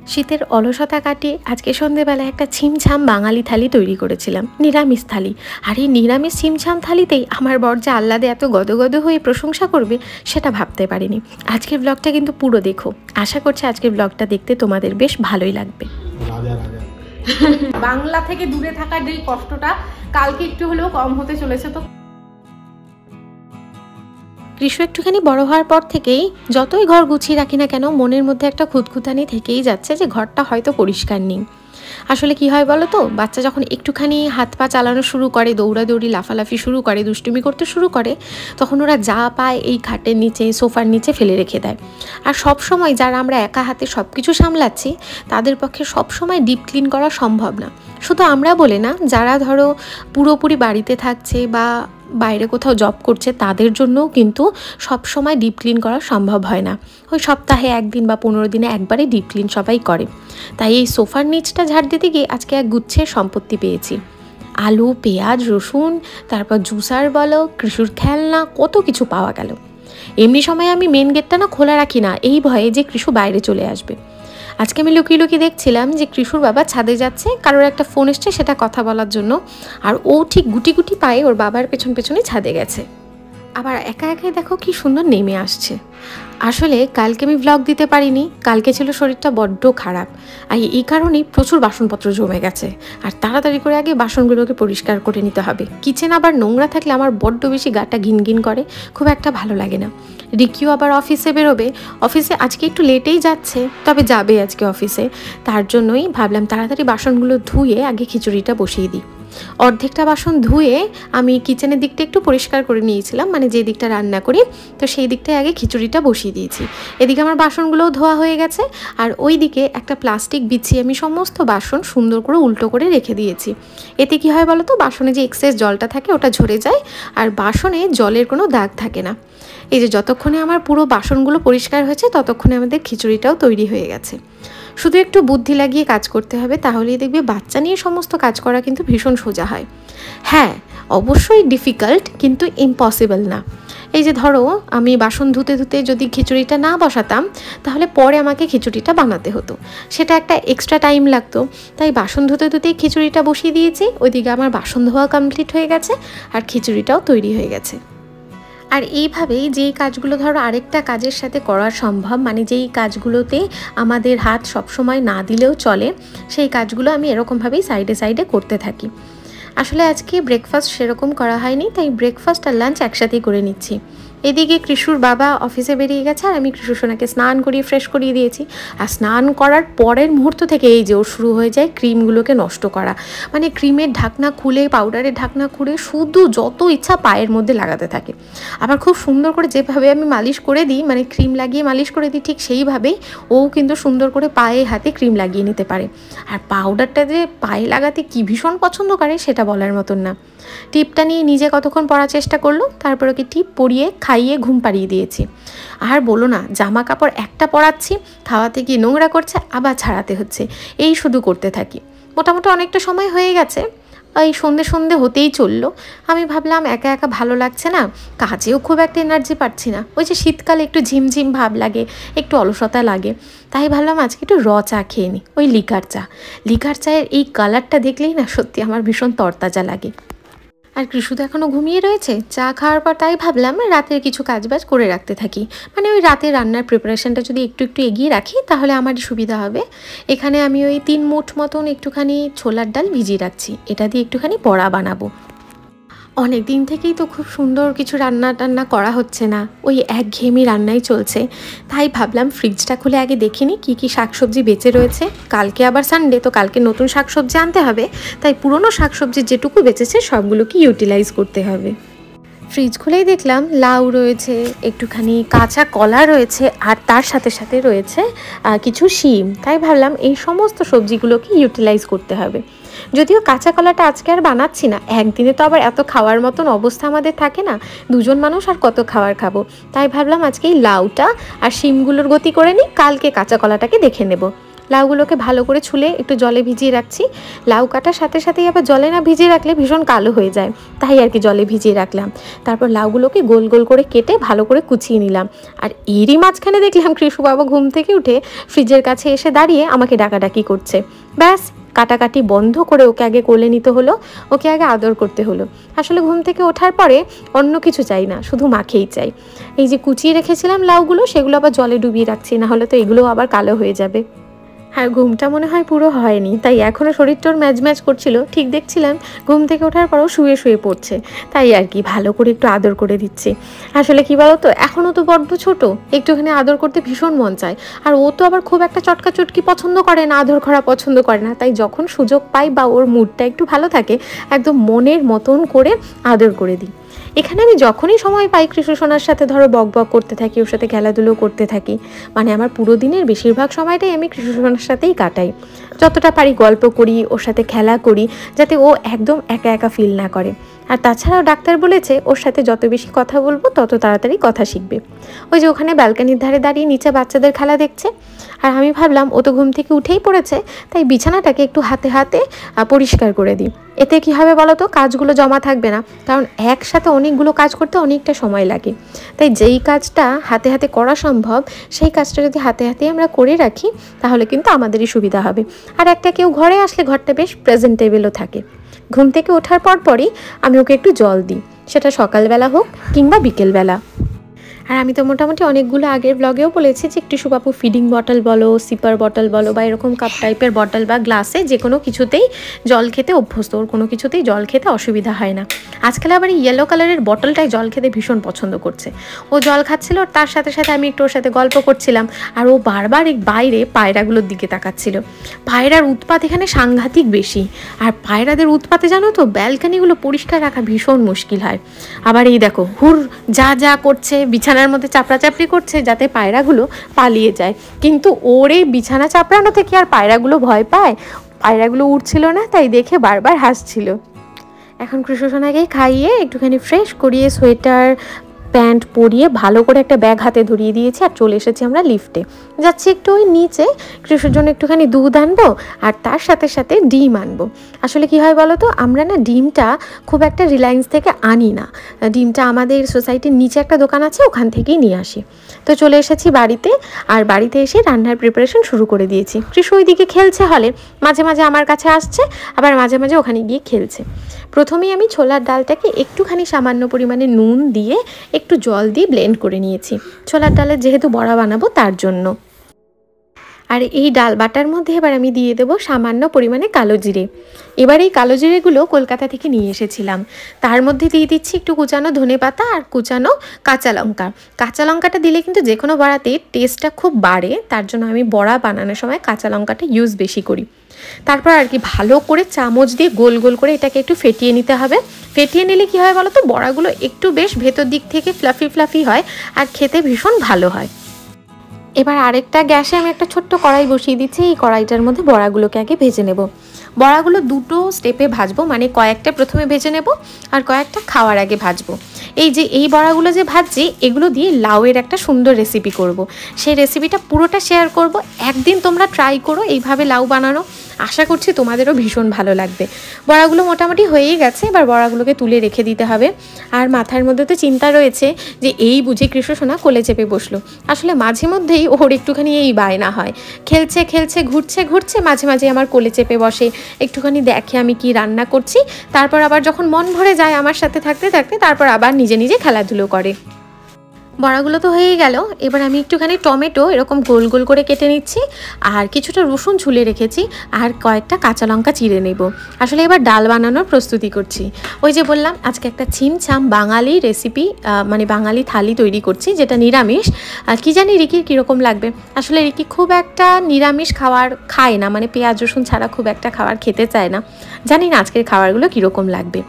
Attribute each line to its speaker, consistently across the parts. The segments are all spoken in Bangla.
Speaker 1: শীতের অলসতা কাটিয়ে আজকে সন্ধেবেলায় একটা ছিমছাম বাঙালি থালি তৈরি করেছিলাম, নিরামিষ থালি। আর এই নিরামিষ ছিমছাম থালিতেই আমার বর যে আহ্লাদে এত গদগদ হয়ে প্রশংসা করবে সেটা ভাবতে পারিনি। আজকের ব্লগটা কিন্তু পুরো দেখো, আশা করছি আজকের ব্লগটা দেখতে তোমাদের বেশ ভালোই লাগবে।
Speaker 2: বাংলা থেকে দূরে থাকার যে কষ্টটা কালকে একটু হলেও কম হতে চলেছে। তো
Speaker 1: কৃষু একটুখানি বড় হওয়ার পর থেকেই যতই ঘর গুছিয়ে রাখি না কেন, মনের মধ্যে একটা খুঁতখুঁতানি থেকেই যাচ্ছে যে ঘরটা হয়তো পরিষ্কার নেই। আসলে কি হয় বলো তো, বাচ্চা যখন একটুখানি হাত পা চালানো শুরু করে, দৌড়াদৌড়ি লাফালাফি শুরু করে, দুষ্টুমি করতে শুরু করে, তখন ওরা যা পায় এই খাটের নিচে সোফার নিচে ফেলে রেখে দেয়। আর সব সময় যারা আমরা একা হাতে সব কিছু সামলাচ্ছি তাদের পক্ষে সব সময় ডিপ ক্লিন করা সম্ভব না। শুধু আমরা বলে না, যারা ধরো পুরোপুরি বাড়িতে থাকছে বা বাইরে কোথাও জব করছে তাদের জন্যও কিন্তু সব সময় ডিপ ক্লিন করা সম্ভব হয় না। ওই সপ্তাহে একদিন বা 15 দিনে একবারে ডিপ ক্লিন সবাই করে। তাই এই সোফার নিচটা ঝাড় দিতে গিয়ে আজকে এক গুচ্ছের সম্পত্তি পেয়েছি। আলু, পেঁয়াজ, রসুন, তারপর জুসার বলো, কৃষুর খেলনা, কত কিছু পাওয়া গেল। এমনি সময় আমি মেন গেটটা না খোলা রাখি না, এই ভয়ে যে কৃষু বাইরে চলে আসবে। আজকে আমি লুকিয়ে লুকিয়ে দেখছিলাম যে কৃষুর বাবা ছাদে যাচ্ছে, কারোর একটা ফোন এসছে সেটা কথা বলার জন্য, আর ও ঠিক গুটি গুটি পায়ে ওর বাবার পেছন পেছনে ছাদে গেছে। আবার একা একাই দেখো কি সুন্দর নেমে আসছে। আসলে কালকে আমি ব্লগ দিতে পারিনি, কালকে ছিল শরীরটা বড্ড খারাপ, আর এই কারণেই প্রচুর বাসনপত্র জমে গেছে। আর তাড়াতাড়ি করে আগে বাসনগুলোকে পরিষ্কার করে নিতে হবে। কিচেন আবার নোংরা থাকলে আমার বড্ড বেশি গাটা ঘিনঘিন করে, খুব একটা ভালো লাগে না। রিকিও আবার অফিসে বেরোবে, অফিসে আজকে একটু লেটেই যাচ্ছে, তবে যাবে আজকে অফিসে। তার জন্যই ভাবলাম তাড়াতাড়ি বাসনগুলো ধুয়ে আগে খিচুড়িটা বসিয়ে দিই। অর্ধেকটা বাসন ধুয়ে আমি কিচেনের দিকটা একটু পরিষ্কার করে নিয়েছিলাম, মানে যে দিকটা রান্না করি, তো সেই দিকটায় আগে খিচুড়িটা বসিয়ে দিয়েছি। এদিকে আমার বাসনগুলোও ধোয়া হয়ে গেছে, আর ওই দিকে একটা প্লাস্টিক বিছিয়ে আমি সমস্ত বাসন সুন্দর করে উল্টো করে রেখে দিয়েছি। এতে কি হয় বলো তো, বাসনে যে এক্সেস জলটা থাকে ওটা ঝরে যায়, আর বাসনে জলের কোনো দাগ থাকে না। এই যে যতক্ষণে আমার পুরো বাসনগুলো পরিষ্কার হয়েছে ততক্ষণে আমাদের খিচুড়িটাও তৈরি হয়ে গেছে। শুধু একটু বুদ্ধি লাগিয়ে কাজ করতে হবে, তাহলেই দেখবে বাচ্চা নিয়ে সমস্ত কাজ করা কিন্তু ভীষণ সোজা হয়। হ্যাঁ, অবশ্যই ডিফিকাল্ট, কিন্তু ইম্পসিবল না। এই যে ধরো আমি বাসন ধুতে ধুতে যদি খিচুড়িটা না বসাতাম, তাহলে পরে আমাকে খিচুড়িটা বানাতে হতো, সেটা একটা এক্সট্রা টাইম লাগতো। তাই বাসন ধুতে ধুতেই খিচুড়িটা বসিয়ে দিয়েছি, ওইদিকে আমার বাসন ধোয়া কমপ্লিট হয়ে গেছে আর খিচুড়িটাও তৈরি হয়ে গেছে। আর এইভাবেই যেই কাজগুলো ধরো আরেকটা কাজের সাথে করা সম্ভব, মানে যেই কাজগুলোতে আমাদের হাত সবসময় না দিলেও চলে, সেই কাজগুলো আমি এরকমভাবেই সাইডে সাইডে করতে থাকি। আসলে আজকে ব্রেকফাস্ট সেরকম করা হয়নি, তাই ব্রেকফাস্ট আর লাঞ্চ একসাথেই করে নিচ্ছি। এদিকে কৃষুর বাবা অফিসে বেরিয়ে গেছে, আর আমি কৃষু সোনাকে স্নান করিয়ে ফ্রেশ করিয়ে দিয়েছি। আর স্নান করার পরের মুহূর্ত থেকে এই যে ওর শুরু হয়ে যায় ক্রিমগুলোকে নষ্ট করা, মানে ক্রিমের ঢাকনা খুলে, পাউডারের ঢাকনা খুলে শুধু যত ইচ্ছা পায়ের মধ্যে লাগাতে থাকে। আবার খুব সুন্দর করে যেভাবে আমি মালিশ করে দিই, মানে ক্রিম লাগিয়ে মালিশ করে দিই, ঠিক সেইভাবেই ও কিন্তু সুন্দর করে পায়ে হাতে ক্রিম লাগিয়ে নিতে পারে। আর পাউডারটা যে পায়ে লাগাতে কি ভীষণ পছন্দ করে সেটা বলার মতন না। টিপটা নিয়ে নিজে কতক্ষণ পরার চেষ্টা করলো, তারপর ওকে টিপ পরিয়ে খাইয়ে ঘুম পাড়িয়ে দিয়েছি। আর বলো না, জামা কাপড় একটা পরাচ্ছি, খাওয়াতে গিয়ে নোংরা করছে, আবার ছাড়াতে হচ্ছে, এই শুধু করতে থাকি। মোটামুটি অনেকটা সময় হয়ে গেছে, এই সন্ধে সন্ধে হতেই চললো। আমি ভাবলাম একা একা ভালো লাগছে না, কাজেও খুব একটা এনার্জি পাচ্ছি না, ওই যে শীতকালে একটু ঝিমঝিম ভাব লাগে, একটু অলসতা লাগে, তাই ভাবলাম আজকে একটু চা খেয়ে নিই, ওই লিকার চা। লিকার চায়ের এই কালারটা দেখলেই না সত্যি আমার ভীষণ তরতাজা লাগে। আর কৃষু তো এখনও ঘুমিয়ে রয়েছে। চা খাওয়ার পর তাই ভাবলাম রাতের কিছু কাজবাজ করে রাখতে থাকি, মানে ওই রাতে রান্নার প্রিপারেশনটা যদি একটু একটু এগিয়ে রাখি তাহলে আমারই সুবিধা হবে। এখানে আমি ওই 3 মুঠ মতন একটুখানি ছোলার ডাল ভিজিয়ে রাখছি, এটা দিয়ে একটুখানি বড়া বানাবো। অনেক দিন থেকেই তো খুব সুন্দর কিছু রান্না টান্না করা হচ্ছে না, ওই একঘেয়েমি রান্নাই চলছে। তাই ভাবলাম ফ্রিজটা খুলে আগে দেখিনি কী কী শাকসবজি বেঁচে রয়েছে। কালকে আবার সানডে, তো কালকে নতুন শাকসবজি আনতে হবে, তাই পুরনো শাকসবজি যেটুকু বেঁচেছে সবগুলোকে ইউটিলাইজ করতে হবে। ফ্রিজ খুলেই দেখলাম লাউ রয়েছে, একটুখানি কাঁচা কলা রয়েছে, আর তার সাথে সাথে রয়েছে কিছু শিম। তাই ভাবলাম এই সমস্ত সবজিগুলোকে ইউটিলাইজ করতে হবে। যদিও কাঁচা কলাটা আজকে আর বানাচ্ছি না, একদিনে তো আবার এত খাওয়ার মতন অবস্থা আমাদের থাকে না, 2 জন মানুষ আর কত খাবার খাবো। তাই ভাবলাম আজকে এই লাউটা আর শিমগুলোর গতি করে নিই, কালকে কাঁচা কলাটাকে দেখে নেব। লাউগুলোকে ভালো করে ছুলে একটু জলে ভিজিয়ে রাখছি। লাউ কাটার সাথে সাথেই আবার জলে না ভিজিয়ে রাখলে ভীষণ কালো হয়ে যায়, তাই আর কি জলে ভিজিয়ে রাখলাম। তারপর লাউগুলোকে গোল গোল করে কেটে ভালো করে কুচিয়ে নিলাম। আর এরই মাঝখানে দেখলাম কৃষু বাবা ঘুম থেকে উঠে ফ্রিজের কাছে এসে দাঁড়িয়ে আমাকে ডাকাডাকি করছে। ব্যাস, কাটাকাটি বন্ধ করে ওকে আগে কোলে নিতে হলো, ওকে আগে আদর করতে হলো। আসলে ঘুম থেকে ওঠার পরে অন্য কিছু চাই না, শুধু মাখেই চাই। এই যে কুচিয়ে রেখেছিলাম লাউগুলো, সেগুলো আবার জলে ডুবিয়ে রাখছি, না হলে তো এগুলো আবার কালো হয়ে যাবে। আর ঘুমটা মনে হয় পুরো হয়নি, তাই এখনও শরীরটার ম্যাচ ম্যাচ করছিল। ঠিক দেখছিলাম ঘুম থেকে ওঠার পরও শুয়ে শুয়ে পড়ছে, তাই আর কি ভালো করে একটু আদর করে দিচ্ছি। আসলে কি বলতো, এখনও তো বড্ড ছোট, একটুখানি আদর করতে ভীষণ মন চায়। আর ও তো আবার খুব একটা চটকা চটকি পছন্দ করে না, আদর করা পছন্দ করে না। তাই যখন সুযোগ পাই বা ওর মুডটা একটু ভালো থাকে, একদম মনের মতন করে আদর করে দিই। এখানে আমি যখনই সময় পাই কৃষ্ণ সোনার সাথে ধরো বক বক করতে থাকি, ওর সাথে খেলাধুলো করতে থাকি। মানে আমার পুরো দিনের বেশিরভাগ সময়টাই আমি কৃষ্ণ সোনার সাথেই কাটাই। যতটা পারি গল্প করি, ওর সাথে খেলা করি, যাতে ও একদম একা একা ফিল না করে। আর তাছাড়াও ডাক্তার বলেছে ওর সাথে যত বেশি কথা বলবো তত তাড়াতাড়ি কথা শিখবে। ওই যে ওখানে ব্যালকানির ধারে দাঁড়িয়ে নিচে বাচ্চাদের খেলা দেখছে। আর আমি ভাবলাম ও তো ঘুম থেকে উঠেই পড়েছে, তাই বিছানাটাকে একটু হাতে হাতে পরিষ্কার করে দিই। এতে কী হবে বলো তো, কাজগুলো জমা থাকবে না, কারণ একসাথে অনেকগুলো কাজ করতে অনেকটা সময় লাগে। তাই যেই কাজটা হাতে হাতে করা সম্ভব, সেই কাজটা যদি হাতে হাতে আমরা করে রাখি, তাহলে কিন্তু আমাদেরই সুবিধা হবে। আর একটা কেউ ঘরে আসলে ঘরটা বেশ প্রেজেন্টেবলও থাকে। ঘুম থেকে ওঠার পরই আমি ওকে একটু জল দিই, সেটা সকালবেলা হোক কিংবা বিকেলবেলা। আর আমি তো মোটামুটি অনেকগুলো আগের ব্লগেও বলেছি যে একটু সুবাপু ফিডিং বটল বলো, সিপার বটল বলো, বা এরকম কাপ টাইপের বটল বা গ্লাসে যে কোনো কিছুতেই জল খেতে অভ্যস্ত, ওর কোনো কিছুতেই জল খেতে অসুবিধা হয় না। আজকাল আবার এই ইয়েলো কালারের বটলটাই জল খেতে ভীষণ পছন্দ করছে। ও জল খাচ্ছিল, আর তার সাথে সাথে আমি একটু ওর সাথে গল্প করছিলাম। আর ও বারবার এই বাইরে পায়রাগুলোর দিকে তাকাচ্ছিল। পায়রার উৎপাত এখানে সাংঘাতিক বেশি। আর পায়রাদের উৎপাতে জানো তো, ব্যালকানিগুলো পরিষ্কার রাখা ভীষণ মুশকিল হয়। আবার এই দেখো হুর যা যা করছে, বিছানার মধ্যে চাপড়াচাপড়ি করছে যাতে পায়রাগুলো পালিয়ে যায়। কিন্তু ওর এই বিছানা চাপড়ানো থেকে আর পায়রাগুলো ভয় পায়? পায়রাগুলো উঠছিল না, তাই দেখে বারবার হাসছিল। এখন কৃষ্ণসোনাকে খাইয়ে একটুখানি ফ্রেশ করিয়ে সোয়েটার প্যান্ট পরিয়ে ভালো করে একটা ব্যাগ হাতে ধরিয়ে দিয়েছি। আর চলে এসেছি আমরা লিফটে, যাচ্ছি একটু ওই নিচে কৃষ্ণর জন্য একটুখানি দুধ আনবো, আর তার সাথে সাথে ডিম আনবো। আসলে কি হয় বলো তো, আমরা না ডিমটা খুব একটা রিলায়েন্স থেকে আনি না, ডিমটা আমাদের সোসাইটির নিচে একটা দোকান আছে, ওখান থেকেই নিয়ে আসি। তো চলে এসেছি বাড়িতে, আর বাড়িতে এসে রান্নার প্রিপারেশন শুরু করে দিয়েছি। কৃষ্ণ ওইদিকে খেলছে হলে, মাঝে মাঝে আমার কাছে আসছে, আবার মাঝে মাঝে ওখানে গিয়ে খেলছে। প্রথমেই আমি ছোলার ডালটাকে একটুখানি সামান্য পরিমাণে নুন দিয়ে একটু জল দিয়ে ব্লেন্ড করে নিয়েছি, ছোলার ডালের যেহেতু বড়া বানাবো তার জন্য। আর এই ডাল বাটার মধ্যে এবার আমি দিয়ে দেবো সামান্য পরিমাণে কালো জিরে। এবার এই কালো জিরেগুলো কলকাতা থেকে নিয়ে এসেছিলাম। তার মধ্যে দিয়ে দিচ্ছি একটু কুচানো ধনেপাতা আর কুচানো কাঁচা লঙ্কা। কাঁচা লঙ্কাটা দিলে কিন্তু যে কোনো বড়াতে টেস্টটা খুব বাড়ে, তার জন্য আমি বড়া বানানোর সময় কাঁচা লঙ্কাটা ইউজ বেশি করি। তারপর আর কি ভালো করে চামচ দিয়ে গোল গোল করে এটাকে একটু ফেটিয়ে নিতে হবে। ফেটিয়ে নিলে কি হয় বলো তো, বড়াগুলো একটু বেশ ভেতর দিক থেকে ফ্লাফি ফ্লাফি হয় আর খেতে ভীষণ ভালো হয়। এবার আরেকটা গ্যাসে আমি একটা ছোট্ট কড়াই বসিয়ে দিচ্ছি। এই কড়াইটার মধ্যে বড়াগুলোকে আগে ভেজে নেব। বড়াগুলো দুটো স্টেপে ভাজবো, মানে কয়েকটা প্রথমে ভেজে নেব আর কয়েকটা খাওয়ার আগে ভাজবো। এই বড়াগুলো যে ভাজছি, এগুলো দিয়ে লাউয়ের একটা সুন্দর রেসিপি করব। সেই রেসিপিটা পুরোটা শেয়ার করব। একদিন তোমরা ট্রাই করো এইভাবে লাউ বানানো, আশা করছি তোমাদেরও ভীষণ ভালো লাগবে। বড়াগুলো মোটামুটি হয়েই গেছে, এবার বড়াগুলোকে তুলে রেখে দিতে হবে। আর মাথার মধ্যে তো চিন্তা রয়েছে যে এই বুঝি কৃষ্ণসোনা কোলে চেপে বসলো। আসলে মাঝে মধ্যেই ওর একটুখানি এই বায়না হয়, খেলছে খেলছে ঘুরছে ঘুরছে মাঝে মাঝে আমার কোলে চেপে বসে, একটুখানি দেখে আমি কি রান্না করছি, তারপর আবার যখন মন ভরে যায় আমার সাথে থাকতে থাকতে, তারপর আবার নিজে নিজে খেলাধুলো করে। বড়াগুলো তো হয়েই গেল। এবার আমি একটুখানি টমেটো এরকম গোল গোল করে কেটে নিচ্ছি, আর কিছুটা রসুন ছুলে রেখেছি, আর কয়েকটা কাঁচা লঙ্কা চিড়ে নেব। আসলে এবার ডাল বানানোর প্রস্তুতি করছি। ওই যে বললাম আজকে একটা ছিমছাম বাঙালি রেসিপি, মানে বাঙালি থালি তৈরি করছি, যেটা নিরামিষ। কি জানি রিকির কীরকম লাগবে। আসলে রিকি খুব একটা নিরামিষ খাবার খায় না, মানে পেঁয়াজ রসুন ছাড়া খুব একটা খাবার খেতে চায় না। জানি না আজকের খাবারগুলো কীরকম লাগবে।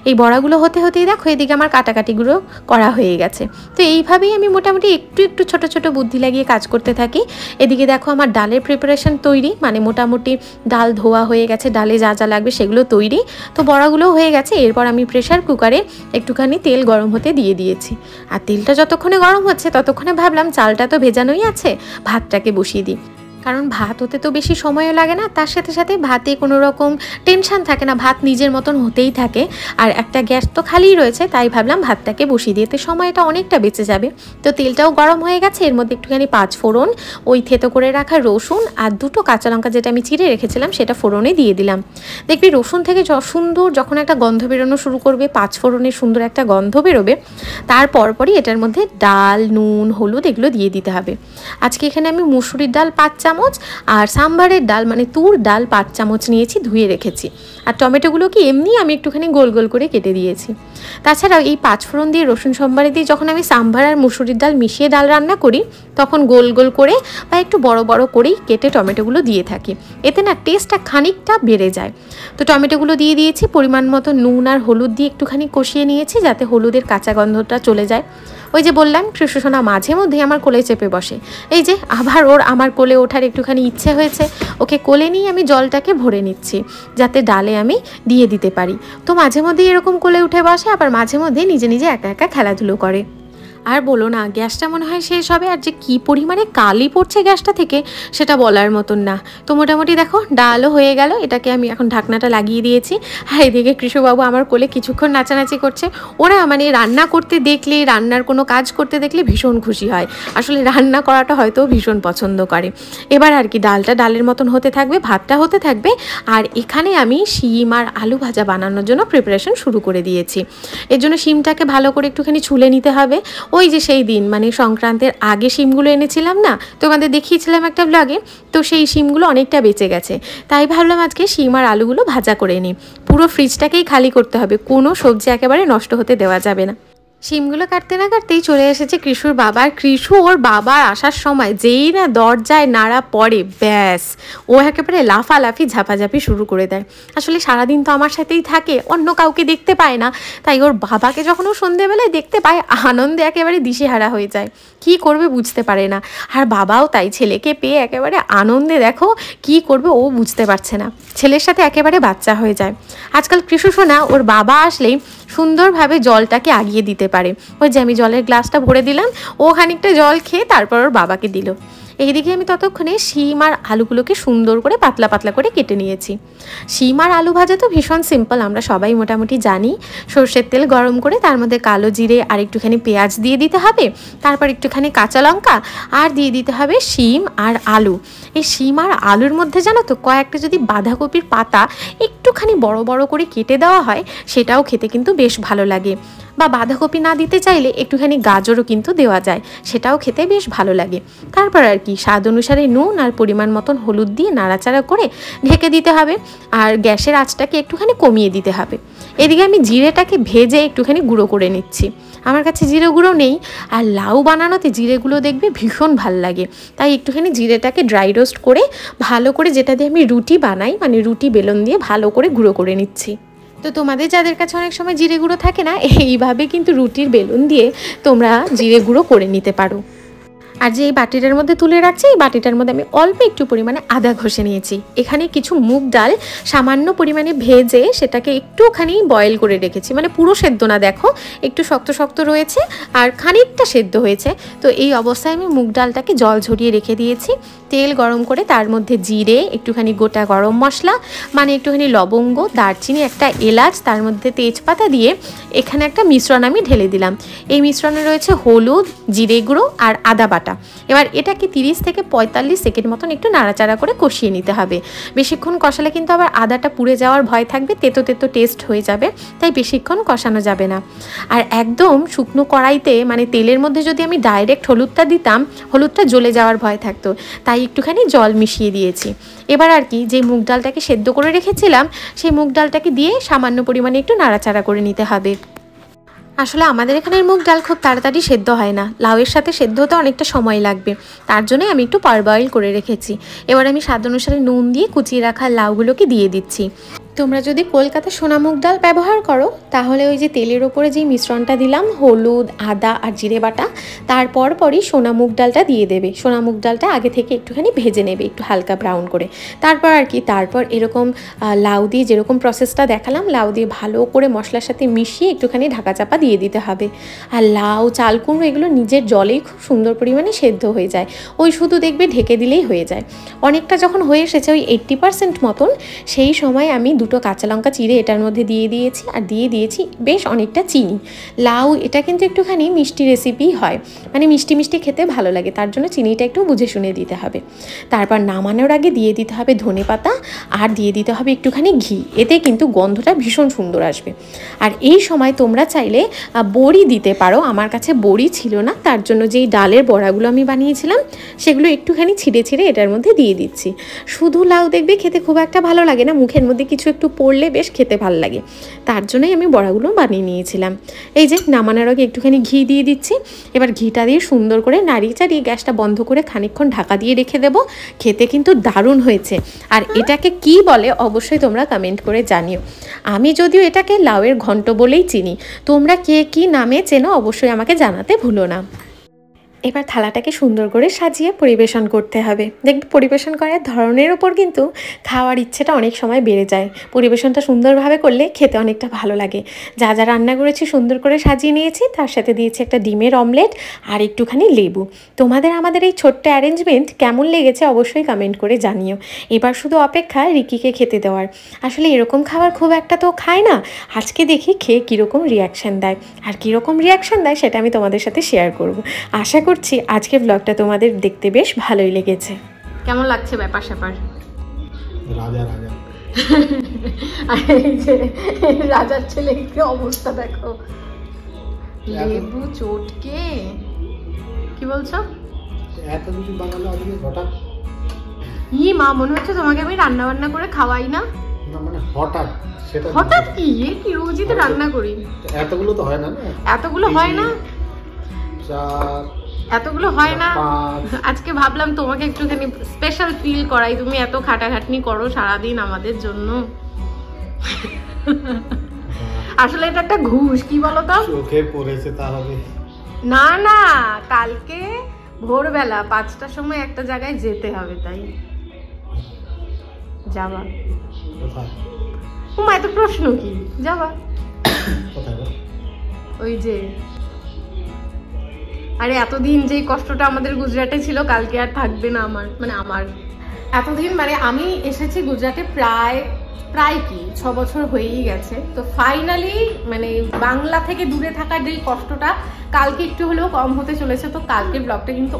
Speaker 1: এই বড়াগুলো হতে হতেই দেখো এদিকে আমার কাটাকাটিগুলো করা হয়ে গেছে। তো এইভাবেই আমি মোটামুটি একটু একটু ছোট ছোট বুদ্ধি লাগিয়ে কাজ করতে থাকি। এদিকে দেখো আমার ডালের প্রিপারেশন তৈরি, মানে মোটামুটি ডাল ধোয়া হয়ে গেছে, ডালে যা যা লাগবে সেগুলো তৈরি। তো বড়াগুলোও হয়ে গেছে। এরপর আমি প্রেশার কুকারে একটুখানি তেল গরম হতে দিয়ে দিয়েছি। আর তেলটা যতক্ষণে গরম হচ্ছে ততক্ষণে ভাবলাম চালটা তো ভেজানোই আছে, ভাতটাকে বসিয়ে দিই। কারণ ভাত হতে তো বেশি সময়ও লাগে না, তার সাথে সাথে ভাতে কোনো রকম টেনশান থাকে না, ভাত নিজের মতন হতেই থাকে। আর একটা গ্যাস তো খালিই রয়েছে, তাই ভাবলাম ভাতটাকে বসিয়ে দিতে সময়টা অনেকটা বেঁচে যাবে। তো তেলটাও গরম হয়ে গেছে, এর মধ্যে একটুখানি 5 ফোড়ন, ওই থেতো করে রাখা রসুন আর 2টো কাঁচা লঙ্কা যেটা আমি চিড়ে রেখেছিলাম সেটা ফোড়নে দিয়ে দিলাম। দেখবি রসুন থেকে সুন্দর যখন একটা গন্ধ বেরোনো শুরু করবে, 5 ফোড়নের সুন্দর একটা গন্ধ বেরোবে, তারপরই এটার মধ্যে ডাল, নুন, হলুদ এগুলো দিয়ে দিতে হবে। আজকে এখানে আমি মুসুরির ডাল 5 চামচ আর সাম্বারের ডাল মানে তুর ডাল 5 চামচ নিয়েছি, ধুয়ে রেখেছি। আর টমেটোগুলোকে এমনি আমি একটুখানি গোল গোল করে কেটে দিয়েছি। তাছাড়াও এই 5 ফোড়ন দিয়ে রসুন সম্বারে দিয়ে যখন আমি সাম্বার আর মুসুরির ডাল মিশিয়ে ডাল রান্না করি, তখন গোল গোল করে বা একটু বড় বড় করেই কেটে টমেটোগুলো দিয়ে থাকি, এতে না টেস্টটা খানিকটা বেড়ে যায়। তো টমেটোগুলো দিয়ে দিয়েছি, পরিমাণ মতো নুন আর হলুদ দিয়ে একটুখানি কষিয়ে নিয়েছি যাতে হলুদের কাঁচা গন্ধটা চলে যায়। ওই যে বললাম কৃষ্ণসোনা মাঝে মধ্যে আমার কোলে চেপে বসে, এই যে আবার ওর আমার কোলে ওঠার একটুখানি ইচ্ছে হয়েছে, ওকে কোলে নিয়ে আমি জলটাকে ভরে নিচ্ছি যাতে ডালে আমি দিয়ে দিতে পারি। তো মাঝে মধ্যে এরকম কোলে উঠে বসে, আবার মাঝে মধ্যে নিজে নিজে একা একা খেলাধুলো করে। আর বলো না, গ্যাসটা মনে হয় শেষ হবে, আর যে কী পরিমাণে কালি পড়ছে গ্যাসটা থেকে সেটা বলার মতন না। তো মোটামুটি দেখো ডালও হয়ে গেল, এটাকে আমি এখন ঢাকনাটা লাগিয়ে দিয়েছি। আর এদিকে কৃষ্ণবাবু আমার কোলে কিছুক্ষণ নাচানাচি করছে। ওরা মানে রান্না করতে দেখলে, রান্নার কোনো কাজ করতে দেখলে ভীষণ খুশি হয়, আসলে রান্না করাটা হয়তো ভীষণ পছন্দ করে। এবার আর কি ডালটা ডালের মতন হতে থাকবে, ভাতটা হতে থাকবে, আর এখানে আমি শিম আর আলু ভাজা বানানোর জন্য প্রিপারেশন শুরু করে দিয়েছি। এর জন্য শিমটাকে ভালো করে একটুখানি ছুলে নিতে হবে। ওই যে সেই দিন মানে সংক্রান্তের আগে শিমগুলো এনেছিলাম না, তোমাদের দেখিয়েছিলাম একটা ব্লগে, তো সেই শিমগুলো অনেকটা বেঁচে গেছে, তাই ভাবলাম আজকে শিম আর আলুগুলো ভাজা করে নিই। পুরো ফ্রিজটাকেই খালি করতে হবে, কোনো সবজি একেবারে নষ্ট হতে দেওয়া যাবে না। শিমগুলো কাটতে না কাটতেই চলে এসেছে কৃষুর বাবা। আর কৃষু ওর বাবার আসার সময় যেই না দরজায় নাড়া পড়ে, ব্যাস ও একেবারে লাফালাফি ঝাপাঝাপি শুরু করে দেয়। আসলে সারাদিন তো আমার সাথেই থাকে, অন্য কাউকে দেখতে পায় না, তাই ওর বাবাকে যখন ও সন্ধেবেলায় দেখতে পায় আনন্দে একেবারে দিশেহারা হয়ে যায়, কি করবে বুঝতে পারে না। আর বাবাও তাই, ছেলেকে পেয়ে একেবারে আনন্দে দেখো কি করবে ও বুঝতে পারছে না, ছেলের সাথে একেবারে বাচ্চা হয়ে যায়। আজকাল কৃষু সোনা ওর বাবা আসলেই সুন্দরভাবে জলটাকে আগিয়ে দিতে পারে। ওই যে আমি জলের গ্লাসটা ভরে দিলাম, ও খানিকটা জল খেয়ে তারপর ওর বাবাকে দিল। এইদিকে আমি ততক্ষণে শিম আর আলুগুলোকে সুন্দর করে পাতলা পাতলা করে কেটে নিয়েছি। শিম আর আলু ভাজা তো ভীষণ সিম্পল, আমরা সবাই মোটামুটি জানি। সর্ষের তেল গরম করে তার মধ্যে কালো জিরে আর একটুখানি পেঁয়াজ দিয়ে দিতে হবে, তারপর একটুখানি কাঁচা লঙ্কা আর দিয়ে দিতে হবে শিম আর আলু। এই শিম আর আলুর মধ্যে জানো তো কয়েকটা যদি বাঁধাকপির পাতা একটুখানি বড় বড় করে কেটে দেওয়া হয়, সেটাও খেতে কিন্তু বেশ ভালো লাগে। বা বাঁধাকপি না দিতে চাইলে একটুখানি গাজরও কিন্তু দেওয়া যায়, সেটাও খেতে বেশ ভালো লাগে। তারপর আর কি স্বাদ অনুসারে নুন আর পরিমাণ মতন হলুদ দিয়ে নাড়াচাড়া করে ঢেকে দিতে হবে, আর গ্যাসের আঁচটাকে একটুখানি কমিয়ে দিতে হবে। এদিকে আমি জিরেটাকে ভেজে একটুখানি গুঁড়ো করে নিচ্ছি, আমার কাছে জিরে গুঁড়ো নেই, আর লাউ বানানোতে জিরে গুঁড়ো দেখবে ভীষণ ভাল লাগে, তাই একটুখানি জিরেটাকে ড্রাই রোস্ট করে ভালো করে, যেটা দিয়ে আমি রুটি বানাই মানে রুটি বেলন দিয়ে ভালো করে গুঁড়ো করে নিচ্ছি। তো তোমাদের যাদের কাছে অনেক সময় জিরে গুঁড়ো থাকে না, এইভাবে কিন্তু রুটির বেলুন দিয়ে তোমরা জিরে গুঁড়ো করে নিতে পারো। আর যে এই বাটিটার মধ্যে তুলে রাখছি, এই বাটিটার মধ্যে আমি অল্প একটু পরিমাণে আদা ঘষে নিয়েছি। এখানে কিছু মুগ ডাল সামান্য পরিমাণে ভেজে সেটাকে একটুখানি বয়েল করে রেখেছি, মানে পুরো সেদ্ধ না, দেখো একটু শক্ত শক্ত রয়েছে আর খানিকটা সেদ্ধ হয়েছে। তো এই অবস্থায় আমি মুগ ডালটাকে জল ঝরিয়ে রেখে দিয়েছি। তেল গরম করে তার মধ্যে জিরে, একটুখানি গোটা গরম মশলা মানে একটুখানি লবঙ্গ, দারচিনি, একটা এলাচ, তার মধ্যে তেজপাতা দিয়ে এখানে একটা মিশ্রণ আমি ঢেলে দিলাম। এই মিশ্রণে রয়েছে হলুদ, জিরে গুঁড়ো আর আদা বাটা। এবার এটাকে 30 থেকে 45 সেকেন্ড মতন একটু নাড়াচাড়া করে কষিয়ে নিতে হবে। বেশিক্ষণ কষালে কিন্তু আবার আদাটা পুড়ে যাওয়ার ভয় থাকবে, তেতো তেতো টেস্ট হয়ে যাবে, তাই বেশিক্ষণ কষানো যাবে না। আর একদম শুকনো কড়াইতে মানে তেলের মধ্যে যদি আমি ডাইরেক্ট হলুদটা দিতাম, হলুদটা জ্বলে যাওয়ার ভয় থাকতো, তাই একটুখানি জল মিশিয়ে দিয়েছি। এবার আর কি যে মুগ ডালটাকে সেদ্ধ করে রেখেছিলাম, সেই মুগ ডালটাকে দিয়ে সামান্য পরিমাণে একটু নাড়াচাড়া করে নিতে হবে। আসলে আমাদের এখানের মুগ ডাল খুব তাড়াতাড়ি সেদ্ধ হয় না, লাউয়ের সাথে সেদ্ধ হতে অনেকটা সময় লাগবে, তার জন্যই আমি একটু পারবয়েল করে রেখেছি। এবার আমি স্বাদ অনুসারে নুন দিয়ে কুচিয়ে রাখা লাউগুলোকে দিয়ে দিচ্ছি। তোমরা যদি কলকাতা সোনা মুগ ডাল ব্যবহার করো তাহলে ওই যে তেলের ওপরে যে মিশ্রণটা দিলাম হলুদ, আদা আর জিরে বাটা, তারপর পরই সোনা মুগ ডালটা দিয়ে দেবে। সোনা মুগ ডালটা আগে থেকে একটুখানি ভেজে নেবে, একটু হালকা ব্রাউন করে। তারপর আর কি, তারপর এরকম লাউ দিয়ে যেরকম প্রসেসটা দেখালাম, লাউ দিয়ে ভালো করে মশলার সাথে মিশিয়ে একটুখানি ঢাকা চাপা দিয়ে দিতে হবে। আর লাউ, চাল কুমড়ো এগুলো নিজের জলেই খুব সুন্দর পরিমাণে সেদ্ধ হয়ে যায়, ওই শুধু দেখবে ঢেকে দিলেই হয়ে যায়। অনেকটা যখন হয়ে এসেছে ওই 80% মতন, সেই সময় আমি 2টো কাঁচা লঙ্কা চিড়ে এটার মধ্যে দিয়ে দিয়েছি, আর দিয়ে দিয়েছি বেশ অনেকটা চিনি। লাউ এটা কিন্তু একটুখানি মিষ্টি রেসিপি হয়, মানে মিষ্টি মিষ্টি খেতে ভালো লাগে, তার জন্য চিনিটা একটু বুঝে শুনে দিতে হবে। তারপর নামানোর আগে দিয়ে দিতে হবে ধনেপাতা, আর দিয়ে দিতে হবে একটুখানি ঘি, এতে কিন্তু গন্ধটা ভীষণ সুন্দর আসবে। আর এই সময় তোমরা চাইলে বড়ি দিতে পারো, আমার কাছে বড়ি ছিল না, তার জন্য যেই ডালের বড়াগুলো আমি বানিয়েছিলাম সেগুলো একটুখানি ছিঁড়ে ছিঁড়ে এটার মধ্যে দিয়ে দিচ্ছি। শুধু লাউ দেখবে খেতে খুব একটা ভালো লাগে না, মুখের মধ্যে কিছু একটু পড়লে বেশ খেতে ভালো লাগে, তার জন্যই আমি বড়াগুলো বানিয়ে নিয়েছিলাম। এই যে নামানোর আগে একটুখানি ঘি দিয়ে দিচ্ছি, এবার ঘিটা দিয়ে সুন্দর করে নাড়িয়ে চাড়িয়ে গ্যাসটা বন্ধ করে খানিকক্ষণ ঢাকা দিয়ে রেখে দেবো। খেতে কিন্তু দারুণ হয়েছে। আর এটাকে কি বলে অবশ্যই তোমরা কমেন্ট করে জানিও। আমি যদিও এটাকে লাউয়ের ঘন্ট বলেই চিনি, তোমরা কে কী নামে চেনো অবশ্যই আমাকে জানাতে ভুলো না। এবার থালাটাকে সুন্দর করে সাজিয়ে পরিবেশন করতে হবে। দেখবে পরিবেশন করার ধরনের ওপর কিন্তু খাওয়ার ইচ্ছেটা অনেক সময় বেড়ে যায়। পরিবেশনটা সুন্দরভাবে করলে খেতে অনেকটা ভালো লাগে। যা যা রান্না করেছি সুন্দর করে সাজিয়ে নিয়েছি, তার সাথে দিয়েছি একটা ডিমের অমলেট আর একটুখানি লেবু। তোমাদের আমাদের এই ছোট্ট অ্যারেঞ্জমেন্ট কেমন লেগেছে অবশ্যই কমেন্ট করে জানিও। এবার শুধু অপেক্ষা রিকিকে খেতে দেওয়ার। আসলে এরকম খাবার খুব একটা তো খায় না, আজকে দেখি খেয়ে কীরকম রিয়াকশান দেয়, আর কীরকম রিয়াকশান দেয় সেটা আমি তোমাদের সাথে শেয়ার করব। আশা করছি আজকের ব্লগটা তোমাদের দেখতে বেশ ভালোই লেগেছে। কেমন লাগছে ব্যাপার স্যাপার?
Speaker 3: রাজা রাজা
Speaker 2: রাজার ছেলে কি অবস্থা দেখো, লেবু চটকে। কি বলছো?
Speaker 3: এত কিছু বানালো আজকে হঠাৎ?
Speaker 2: ই মা, মনে হচ্ছে তোমাকে আমি রান্না বান্না করে খাওয়াই না।
Speaker 3: না মানে হঠাৎ, সেটা
Speaker 2: হঠাৎ কি? কি রোজই তো রান্না করি।
Speaker 3: এতগুলো তো হয় না।
Speaker 2: এতগুলো হয় না,
Speaker 3: চার
Speaker 2: এতগুলো হয় না। আজকে ভাবলাম তোমাকে একটুখানি স্পেশাল ফিল করাই, তুমি এত খাটাখাটনি করো সারাদিন আমাদের জন্য। আসলে এটা একটা ঘুষ, কি বলো তো?
Speaker 3: চোখে পড়েছে তাহলে?
Speaker 2: না না, কালকে ভোরবেলা 5টার সময় একটা জায়গায় যেতে হবে, তাই যাবা?
Speaker 3: কোথায়?
Speaker 2: এত প্রশ্ন কি, যাবা
Speaker 3: কোথায়?
Speaker 2: ওই যে, আরে এতদিন যে কষ্টটা আমাদের গুজরাটে ছিল কালকে আর থাকবে না। আমার এতদিন, মানে আমি এসেছি গুজরাটে প্রায় কি 6 বছর হয়েই গেছে। তো ফাইনালি মানে বাংলা থেকে দূরে থাকার যেই কষ্টটা কালকে একটু হলেও কম হতে চলেছে। তো কালকের ব্লগটা কিন্তু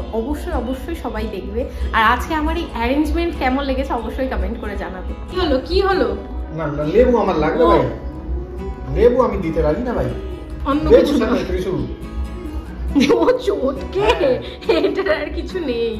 Speaker 2: অবশ্যই সবাই দেখবে। আর আজকে আমার এই অ্যারেঞ্জমেন্ট কেমন লেগেছে অবশ্যই কমেন্ট করে জানাবে। কি হলো?
Speaker 3: না না, লেবু আমার লাগবে ভাই, লেবু আমি দিতে রাজি না ভাই,
Speaker 2: অন্য কিছু না।
Speaker 3: কিছু
Speaker 2: ও চটকে, এটার আর কিছু নেই।